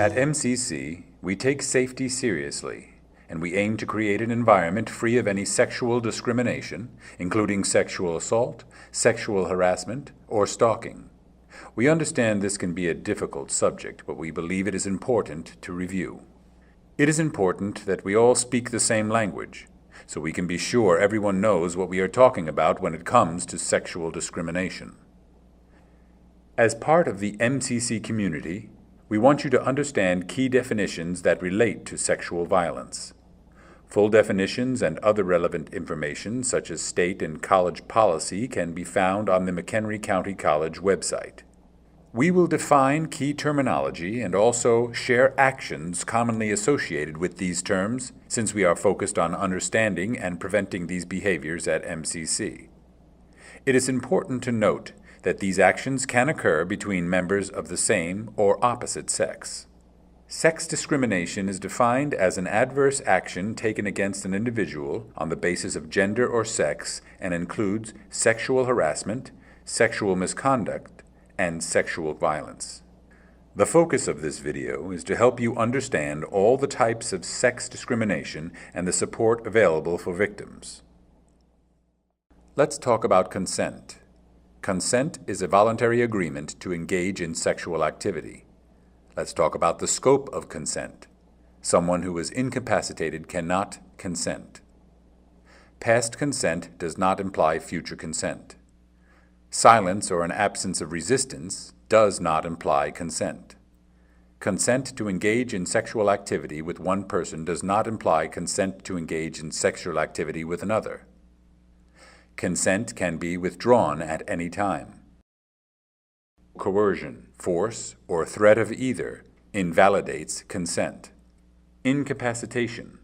At MCC, we take safety seriously, and we aim to create an environment free of any sexual discrimination, including sexual assault, sexual harassment, or stalking. We understand this can be a difficult subject, but we believe it is important to review. It is important that we all speak the same language, so we can be sure everyone knows what we are talking about when it comes to sexual discrimination. As part of the MCC community, we want you to understand key definitions that relate to sexual violence. Full definitions and other relevant information, such as state and college policy, can be found on the McHenry County College website. We will define key terminology and also share actions commonly associated with these terms, since we are focused on understanding and preventing these behaviors at MCC. It is important to note that these actions can occur between members of the same or opposite sex. Sex discrimination is defined as an adverse action taken against an individual on the basis of gender or sex and includes sexual harassment, sexual misconduct, and sexual violence. The focus of this video is to help you understand all the types of sex discrimination and the support available for victims. Let's talk about consent. Consent is a voluntary agreement to engage in sexual activity. Let's talk about the scope of consent. Someone who is incapacitated cannot consent. Past consent does not imply future consent. Silence or an absence of resistance does not imply consent. Consent to engage in sexual activity with one person does not imply consent to engage in sexual activity with another. Consent can be withdrawn at any time. Coercion, force, or threat of either invalidates consent. Incapacitation,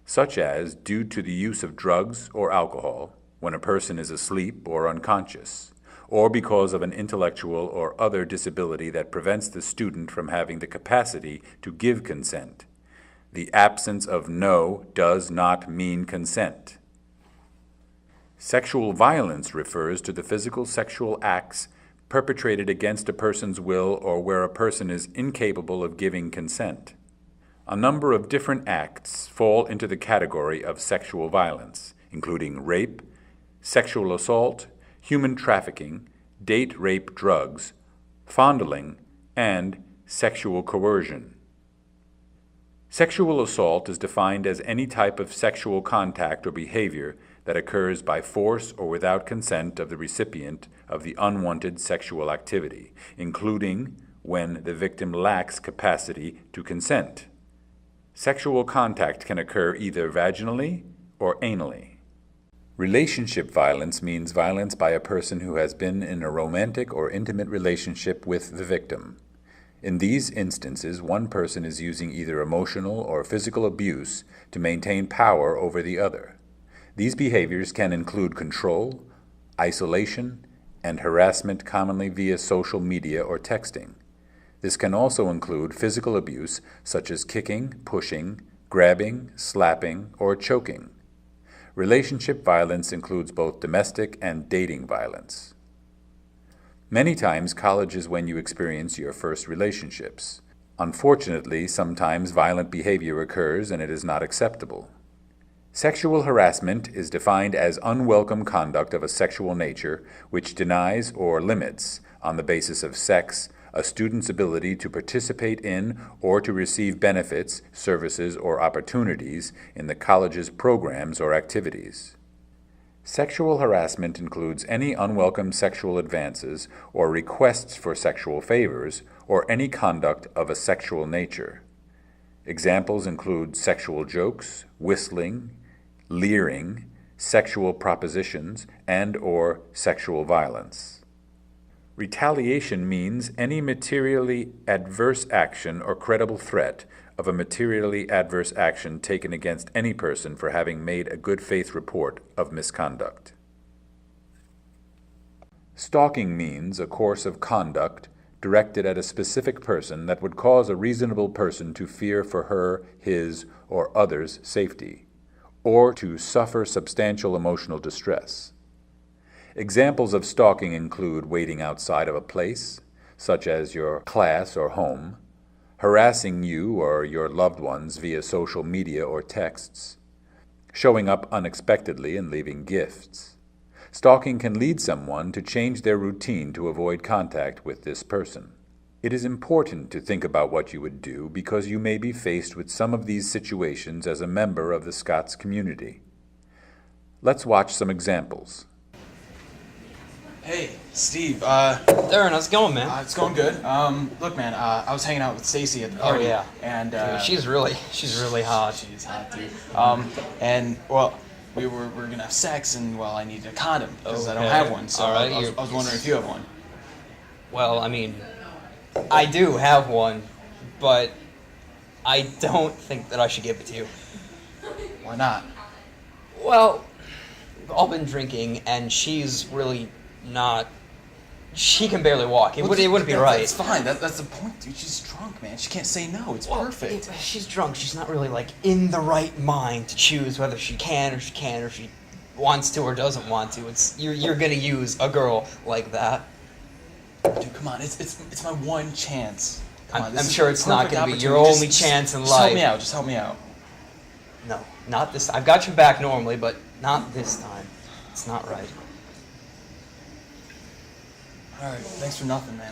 such as due to the use of drugs or alcohol, when a person is asleep or unconscious, or because of an intellectual or other disability that prevents the student from having the capacity to give consent. The absence of no does not mean consent. Sexual violence refers to the physical sexual acts perpetrated against a person's will or where a person is incapable of giving consent. A number of different acts fall into the category of sexual violence, including rape, sexual assault, human trafficking, date rape drugs, fondling, and sexual coercion. Sexual assault is defined as any type of sexual contact or behavior that occurs by force or without consent of the recipient of the unwanted sexual activity, including when the victim lacks capacity to consent. Sexual contact can occur either vaginally or anally. Relationship violence means violence by a person who has been in a romantic or intimate relationship with the victim. In these instances, one person is using either emotional or physical abuse to maintain power over the other. These behaviors can include control, isolation, and harassment, commonly via social media or texting. This can also include physical abuse such as kicking, pushing, grabbing, slapping, or choking. Relationship violence includes both domestic and dating violence. Many times, college is when you experience your first relationships. Unfortunately, sometimes violent behavior occurs and it is not acceptable. Sexual harassment is defined as unwelcome conduct of a sexual nature which denies or limits, on the basis of sex, a student's ability to participate in or to receive benefits, services, or opportunities in the college's programs or activities. Sexual harassment includes any unwelcome sexual advances or requests for sexual favors or any conduct of a sexual nature. Examples include sexual jokes, whistling, leering, sexual propositions, and/or sexual violence. Retaliation means any materially adverse action or credible threat of a materially adverse action taken against any person for having made a good faith report of misconduct. Stalking means a course of conduct directed at a specific person that would cause a reasonable person to fear for her, his, or others' safety, or to suffer substantial emotional distress. Examples of stalking include waiting outside of a place, such as your class or home, harassing you or your loved ones via social media or texts, showing up unexpectedly and leaving gifts. Stalking can lead someone to change their routine to avoid contact with this person. It is important to think about what you would do because you may be faced with some of these situations as a member of the Scots community. Let's watch some examples. Hey, Steve. Darren, how's it going, man? It's going good. Look, man. I was hanging out with Stacy at the party. Oh yeah. And Dude, she's really hot. she's hot, dude. And well, we were gonna have sex, and well, I needed a condom because I don't Okay. have one. So All right, I was wondering if you have one. Well, I mean, I do have one, but I don't think that I should give it to you. Why not? Well, we've all been drinking, and she's really not. She can barely walk. It wouldn't be right. It's fine. That's the point, dude. She's drunk, man. She can't say no. It's perfect. She's drunk. She's not really like in the right mind to choose whether she can or she wants to or doesn't want to. You're gonna use a girl like that. Dude, come on. It's my one chance. Come on, I'm sure it's not gonna be your only chance in life. Just help me out. Just help me out. No, not this time. I've got your back normally, but not this time. It's not right. All right. Thanks for nothing, man.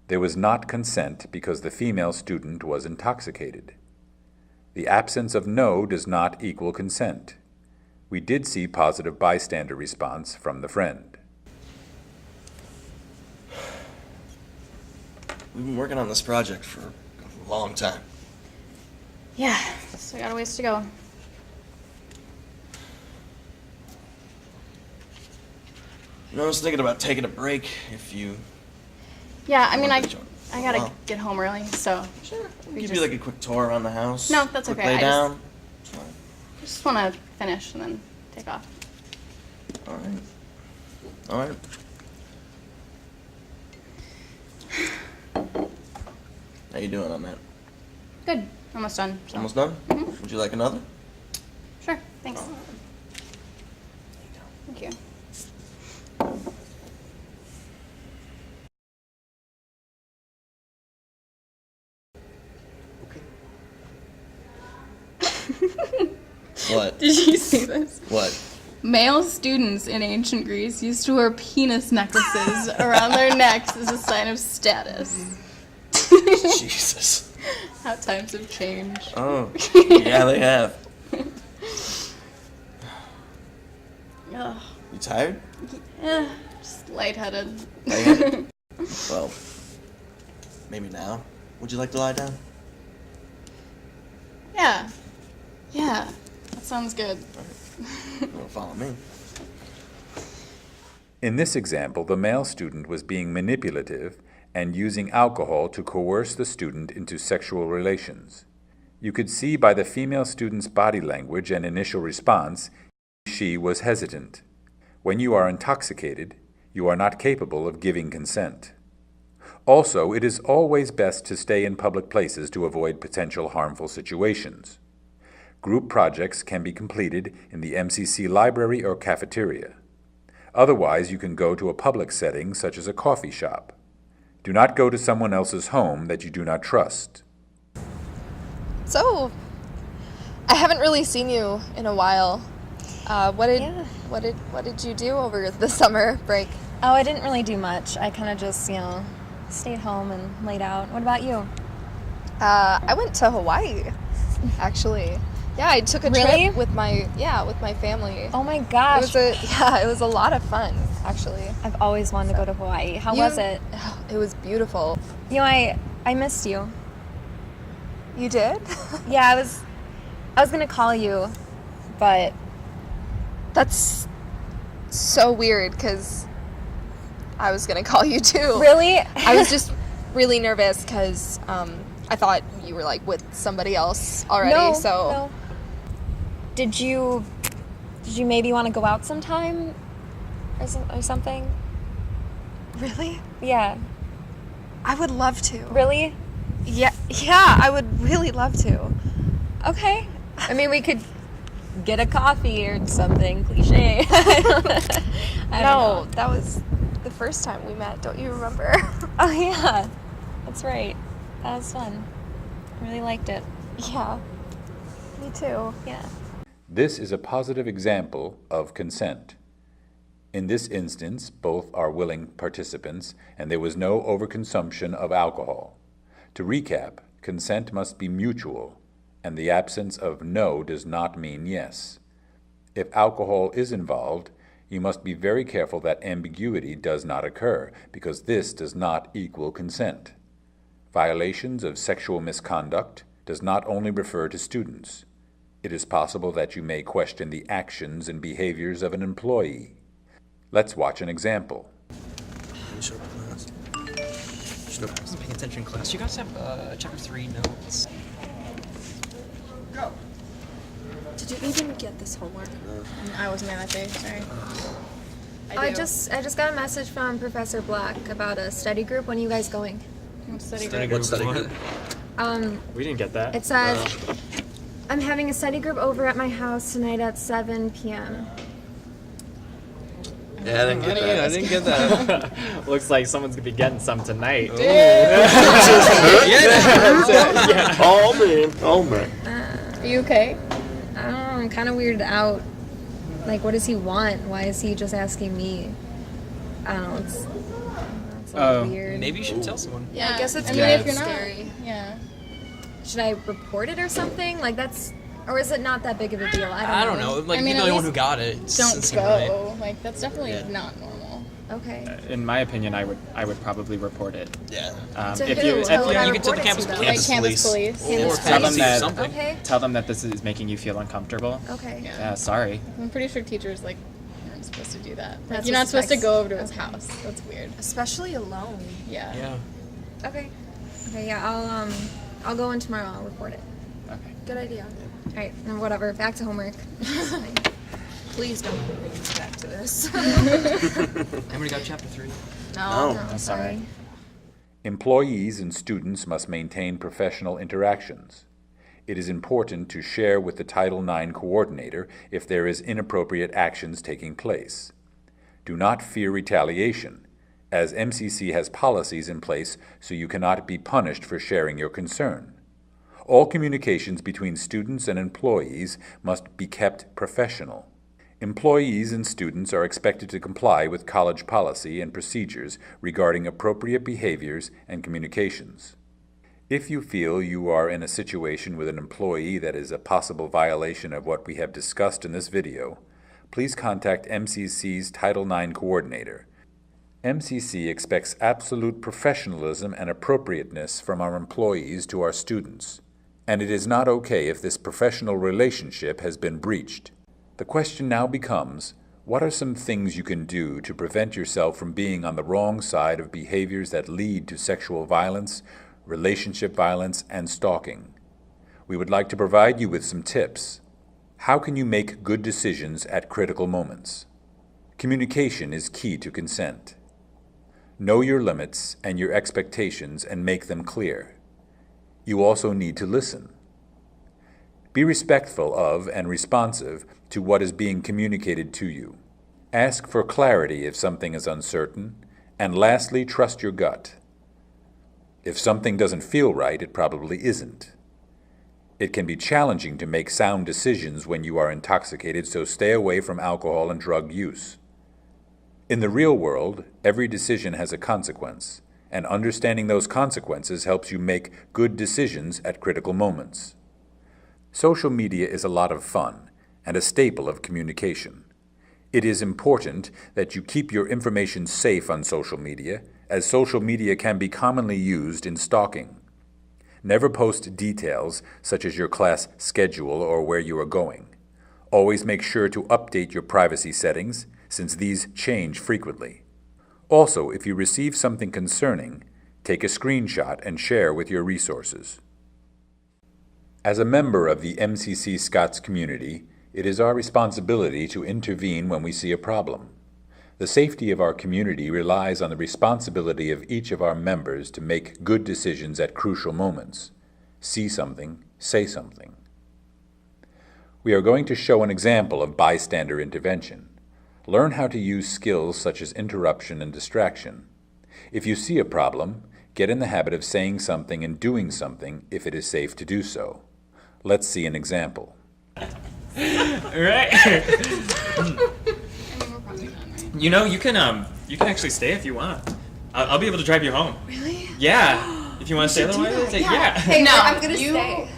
There was not consent because the female student was intoxicated. The absence of no does not equal consent. We did see positive bystander response from the friend. We've been working on this project for a long time. Yeah, so I got a ways to go. You know, I was thinking about taking a break if you... Yeah, I mean, I Wow. gotta get home early, so Sure. We Give just- you like a quick tour around the house. No, that's quick okay. Lay I down. It's fine. I just want to finish and then take off. All right. All right. How you doing on that? Good, almost done. So. Almost done? Mhm. Would you like another? Sure, thanks. Thank you. What? Did you see this? What? Male students in ancient Greece used to wear penis necklaces around their necks as a sign of status. Jesus. How times have changed. Oh. Yeah, they have. Ugh. You tired? Just lightheaded. Lightheaded? Well, maybe now. Would you like to lie down? Yeah. Yeah. That sounds good. You wanna follow me? In this example, the male student was being manipulative and using alcohol to coerce the student into sexual relations. You could see by the female student's body language and initial response, she was hesitant. When you are intoxicated, you are not capable of giving consent. Also, it is always best to stay in public places to avoid potential harmful situations. Group projects can be completed in the MCC library or cafeteria. Otherwise, you can go to a public setting such as a coffee shop. Do not go to someone else's home that you do not trust. So, I haven't really seen you in a while. What did you do over the summer break? Oh, I didn't really do much. I kind of just, stayed home and laid out. What about you? I went to Hawaii, actually. Yeah, I took a Really? trip with my family. Oh my gosh. It was a lot of fun, actually. I've always wanted to go to Hawaii. How was it? It was beautiful. I missed you. You did? Yeah, I was gonna call you, but That's so weird, because I was gonna call you too. really? I was just really nervous because I thought you were like with somebody else already. No. Did you maybe want to go out sometime or something? Really? Yeah. I would love to. Really? Yeah, I would really love to. Okay. I mean, we could get a coffee or something cliche. I don't know. That was the first time we met. Don't you remember? Oh yeah. That's right. That was fun. I really liked it. Yeah, me too. Yeah. This is a positive example of consent. In this instance, both are willing participants, and there was no overconsumption of alcohol. To recap, consent must be mutual, and the absence of no does not mean yes. If alcohol is involved, you must be very careful that ambiguity does not occur, because this does not equal consent. Violations of sexual misconduct does not only refer to students. It is possible that you may question the actions and behaviors of an employee. Let's watch an example. Should I wasn't paying attention in class. You guys have chapter 3 notes. Go. Did you even get this homework? I wasn't there that day, sorry. I just got a message from Professor Black about a study group. When are you guys going? Study Study group. group. What study group? We didn't get that. It says, I'm having a study group over at my house tonight at 7 p.m. Yeah, I didn't get that. I didn't get that. Looks like someone's gonna be getting some tonight. Oh man. Are you okay? I don't know, I'm kind of weirded out. Like, what does he want? Why is he just asking me? I don't know, it's a little weird. Maybe you should tell someone. Yeah. I guess it's I mean, kind if of you're not, scary. yeah. Should I report it or something? Like, that's, or is it not that big of a deal? I don't know. Like, I mean, you're the at only one who least got it. Don't Doesn't seem right. go. Like, that's definitely Yeah. not normal. Okay. In my opinion, I would probably report it. Yeah. To If who? you Who if would I You can tell report the it campus to, though? Like campus campus police. police. Or Tell them police or that- something. Okay. tell them that this is making you feel uncomfortable. Okay. Yeah, sorry. I'm pretty sure teachers, like, aren't supposed to do that. Like, That's you're not supposed to respect. go over to his house. That's weird. Especially alone. Yeah. Yeah. Okay. Okay, yeah, I'll go in tomorrow, I'll report it. Okay. Good idea. Alright, and whatever, back to homework. Please don't bring us back to this. Everybody got chapter 3? No. No, sorry. Employees and students must maintain professional interactions. It is important to share with the Title IX coordinator if there is inappropriate actions taking place. Do not fear retaliation, as MCC has policies in place so you cannot be punished for sharing your concern. All communications between students and employees must be kept professional. Employees and students are expected to comply with college policy and procedures regarding appropriate behaviors and communications. If you feel you are in a situation with an employee that is a possible violation of what we have discussed in this video, please contact MCC's Title IX coordinator. MCC expects absolute professionalism and appropriateness from our employees to our students, and it is not okay if this professional relationship has been breached. The question now becomes, what are some things you can do to prevent yourself from being on the wrong side of behaviors that lead to sexual violence, relationship violence, and stalking? We would like to provide you with some tips. How can you make good decisions at critical moments? Communication is key to consent. Know your limits and your expectations and make them clear. You also need to listen. Be respectful of and responsive to what is being communicated to you. Ask for clarity if something is uncertain, and lastly, trust your gut. If something doesn't feel right, it probably isn't. It can be challenging to make sound decisions when you are intoxicated, so stay away from alcohol and drug use. In the real world, every decision has a consequence, and understanding those consequences helps you make good decisions at critical moments. Social media is a lot of fun and a staple of communication. It is important that you keep your information safe on social media, as social media can be commonly used in stalking. Never post details such as your class schedule or where you are going. Always make sure to update your privacy settings, since these change frequently. Also, if you receive something concerning, take a screenshot and share with your resources. As a member of the MCC Scots community, it is our responsibility to intervene when we see a problem. The safety of our community relies on the responsibility of each of our members to make good decisions at crucial moments. See something, say something. We are going to show an example of bystander intervention. Learn how to use skills such as interruption and distraction. If you see a problem, Get in the habit of saying something and doing something if it is safe to do so. Let's see an example. Right. You know, you can actually stay if you want. I'll be able to drive you home. Really? Yeah. If you want to stay a little while, yeah. Hey, No, I'm gonna you- stay.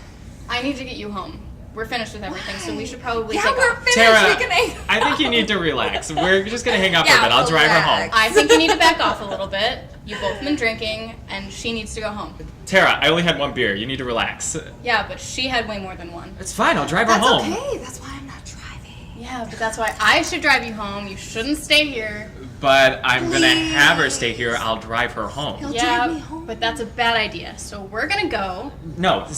I need to get you home. We're finished with everything, so we should probably Yeah, take we're off. finished. Tara, We can hang I think you need to relax. We're just gonna hang out for Yeah, a bit. I'll drive her home. relax. I think you need to back off a little bit. You've both been drinking, and she needs to go home. Tara, I only had one beer. You need to relax. Yeah, but she had way more than one. It's fine. I'll drive her That's home. okay. That's why I'm not driving. Yeah, but that's why I should drive you home. You shouldn't stay here. But I'm gonna have her stay here. I'll drive her home. He'll Yeah, drive me home. but that's a bad idea. So we're gonna go. No, have her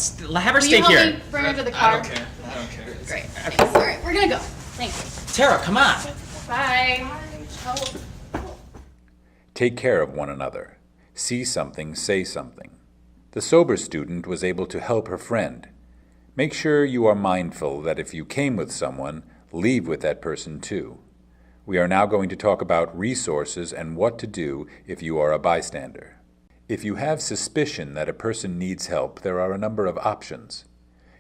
Will stay you help here. me bring her to the car? I don't care. Great. Thanks. All right, we're gonna go. Thank you. Tara, come on. Bye. Take care of one another. See something, say something. The sober student was able to help her friend. Make sure you are mindful that if you came with someone, leave with that person too. We are now going to talk about resources and what to do if you are a bystander. If you have suspicion that a person needs help, there are a number of options.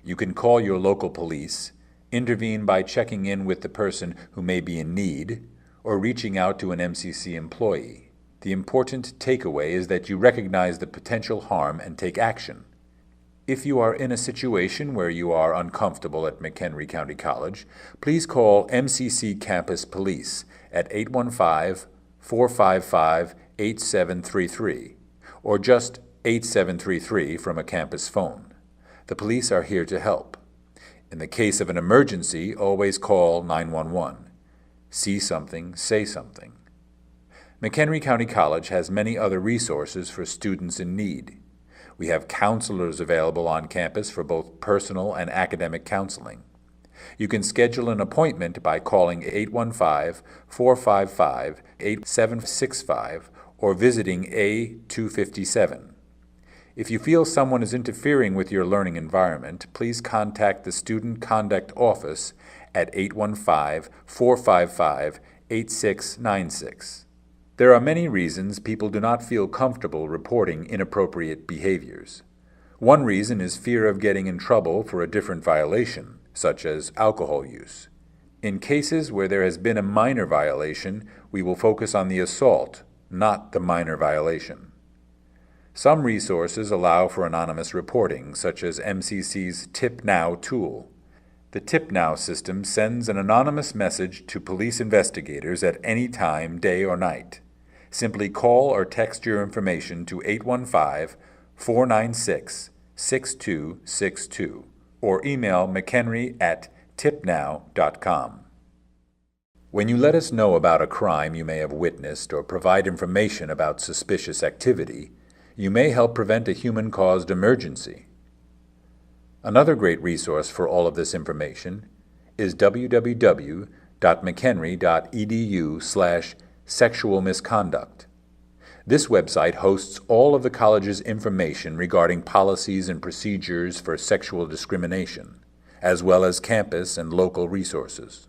You can call your local police, intervene by checking in with the person who may be in need, or reaching out to an MCC employee. The important takeaway is that you recognize the potential harm and take action. If you are in a situation where you are uncomfortable at McHenry County College, please call MCC Campus Police at 815-455-8733 or just 8733 from a campus phone. The police are here to help. In the case of an emergency, always call 911. See something, say something. McHenry County College has many other resources for students in need. We have counselors available on campus for both personal and academic counseling. You can schedule an appointment by calling 815-455-8765 or visiting A257. If you feel someone is interfering with your learning environment, please contact the Student Conduct Office at 815-455-8696. There are many reasons people do not feel comfortable reporting inappropriate behaviors. One reason is fear of getting in trouble for a different violation, such as alcohol use. In cases where there has been a minor violation, we will focus on the assault, not the minor violation. Some resources allow for anonymous reporting, such as MCC's Tip Now tool. The Tip Now system sends an anonymous message to police investigators at any time, day or night. Simply call or text your information to 815-496-6262 or email mchenry@tipnow.com. When you let us know about a crime you may have witnessed or provide information about suspicious activity, you may help prevent a human-caused emergency. Another great resource for all of this information is www.mchenry.edu/sexual misconduct. This website hosts all of the college's information regarding policies and procedures for sexual discrimination, as well as campus and local resources.